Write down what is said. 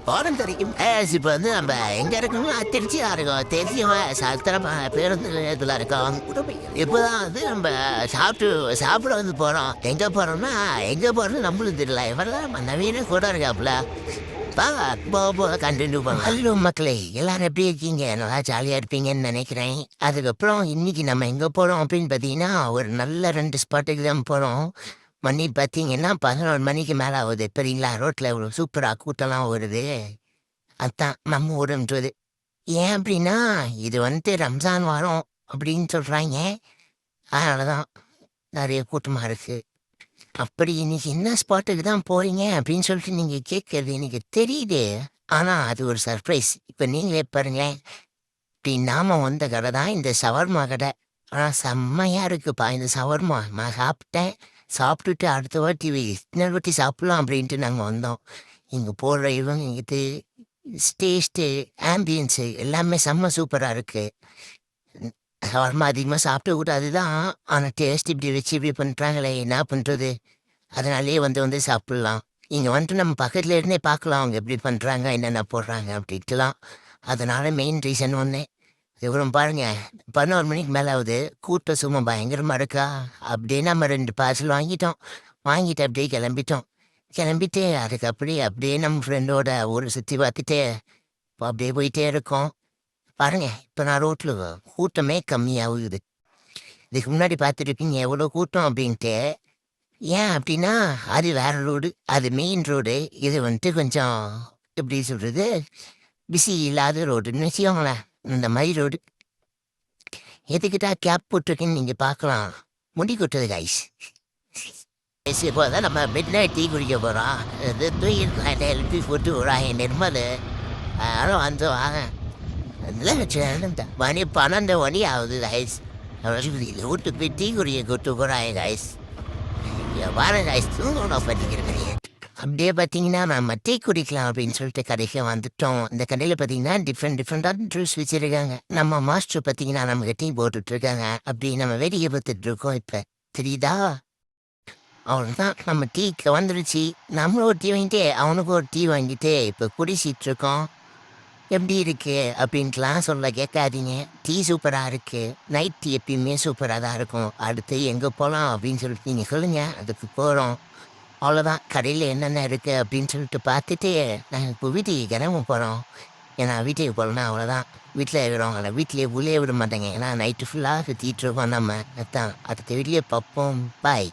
போறோம் தெரியும். இப்ப வந்து நம்ம எங்க இருக்கோம்னா திருச்சியா இருக்கோம். திருச்சியும் சத்திரம் பேருந்து நிலையத்துல இருக்கோம். இப்பதான் வந்து நம்ம சாப்பிட வந்து போறோம். எங்க போறோம்னா எங்க போறோம்னு நம்மளும் தெரியல. இவரெல்லாம் நவீன கூட இருக்காப்புல. வாங்க போக கண்டினியூ பண்ணலாம். ஹலோ மக்களே, எல்லாரும் எப்படி இருக்கீங்க? நல்லா ஜாலியா இருப்பீங்கன்னு நினைக்கிறேன். அதுக்கப்புறம் இன்னைக்கு நம்ம எங்க போறோம் அப்படின்னு பார்த்தீங்கன்னா, ஒரு நல்ல 2 ஸ்பாட்டுக்கு தான் போறோம். மணி பார்த்தீங்கன்னா 11 மணிக்கு மேல ஆகுது. சரிங்களா? ரோட்ல இவ்வளோ சூப்பரா கூட்டம்லாம் வருது. அதான் நம்ம ஊருன்றது. ஏன் அப்படின்னா, இது வந்து ரம்ஜான் வாரம் அப்படின்னு சொல்றாய்ங்க. அதனால தான் நெறைய கூட்டமா இருக்கு. அப்படி இன்னைக்கு என்ன ஸ்பாட்டுக்கு தான் போறீங்க அப்படின்னு சொல்லிட்டு நீங்க கேட்கறது எனக்கு தெரியுது. ஆனா அது ஒரு சர்ப்ரைஸ். இப்ப நீங்களே பாருங்களேன். இப்படி நாம வந்த கடை தான் இந்த ஷவர்மா கடை. ஆனா செம்மையா இருக்குப்பா இந்த ஷவர்மா. நான் சாப்பிட்டேன். சாப்பிட்டுட்டு அடுத்த வாட்டி இன்னொரு வாட்டி சாப்பிடலாம் அப்படின்ட்டு நாங்க வந்தோம். இங்க போடுற இவங்க இது டேஸ்ட்டு, ஆம்பியன்ஸு எல்லாமே செம்ம சூப்பரா இருக்கு. ஷவர்மா அதிகமா சாப்பிடக்கூடாது தான். ஆனா டேஸ்ட் இப்படி வச்சு இப்படி பண்றாங்களே என்ன பண்றது? அதனாலேயே வந்து சாப்பிடலாம். இங்க வந்துட்டு நம்ம பக்கத்துல இருந்தே பார்க்கலாம் அவங்க எப்படி பண்றாங்க, என்னென்ன போடுறாங்க அப்படின்ட்டுலாம். அதனால மெயின் ரீசன் ஒண்ணு. இவரும் பாருங்க 11 மணிக்கு மேல ஆகுது. கூட்டம் சும்மா பயங்கரமா இருக்கா. அப்படியே நம்ம 2 பார்சல் வாங்கிட்டோம். வாங்கிட்டு அப்படியே கிளம்பிட்டோம். கிளம்பிட்டு அதுக்கு அப்படியே நம்ம ஃப்ரெண்டோட ஊரை சுத்தி பார்த்துட்டு, இப்போ அப்படியே போயிட்டே இருக்கோம். பாருங்க இப்ப நான் ரோட்ல கூட்டமே கம்மியாகுது. இதுக்கு முன்னாடி பார்த்துருப்பீங்க எவ்வளோ கூட்டம் அப்படின்ட்டு. ஏன் அப்படின்னா, அது வேற ரோடு. அது மெயின் ரோடு. இது வந்துட்டு கொஞ்சம் எப்படி சொல்றது? பிஸி இல்லாத ரோடுன்னு வச்சுக்கோங்களேன். இந்த மாரி ரோடு. எதுக்கிட்டா கேப் போட்டிருக்கேன்னு நீங்க பார்க்கலாம். முடி கொட்டுது கைஸ். இப்போ தான் நம்ம மிட் நைட் டீ குடிக்க போகிறோம். இது தூக்கி எழுப்பி போட்டு விடுறாங்க நிர்மலு. அதனால வந்து வாங்க. மணி 12 மணி ஆகுது கைஸ். வீட்டு போய் டீ குடிக்க கூட்டு போகிறாங்க கைஸ். வாரம் கைஸ் தூங்கணும் பண்ணிக்கிறேன். அப்படியே பார்த்தீங்கன்னா நம்ம டீ குடிக்கலாம் அப்படின்னு சொல்லிட்டு கடைக்கு வந்துட்டோம். இந்த கடையில் பார்த்தீங்கன்னா டிஃப்ரெண்டான ஜூஸ் வச்சுருக்காங்க. நம்ம மாஸ்டர் பார்த்தீங்கன்னா நமக்கு டீ போட்டுட்ருக்காங்க. அப்படி நம்ம வேடிக்கை பார்த்துட்டு இருக்கோம் இப்போ. தெரியுதா? அவ்வளோதான் நம்ம டீக்கு வந்துருச்சு. நம்மளும் ஒரு டீ வாங்கிட்டு அவனுக்கு ஒரு டீ வாங்கிட்டு இப்போ குடிச்சிட்டு இருக்கோம். எப்படி இருக்கு அப்படின்ட்டுலாம் சொல்ல கேட்காதீங்க. டீ சூப்பராக இருக்கு. நைட் டீ எப்பயுமே சூப்பராக தான் இருக்கும். அடுத்து எங்கே போகலாம் அப்படின்னு சொல்லிட்டு நீங்கள் சொல்லுங்கள். அதுக்கு போகிறோம். அவ்வளோதான் கடையில் என்னென்ன இருக்குது அப்படின்னு சொல்லிட்டு பார்த்துட்டு நாங்கள் இப்போ வீட்டுக்கு கிளம்ப போகிறோம். ஏன்னா வீட்டுக்கு போகலன்னா அவ்வளோதான். வீட்டில் இருக்கிறவங்கள வீட்டிலேயே உள்ளே விட மாட்டேங்க. ஏன்னா நைட்டு ஃபுல்லாக சுற்றிட்டு இருக்கோம் நம்ம. அதான் அடுத்த வீடியோ பார்ப்போம். பாய்.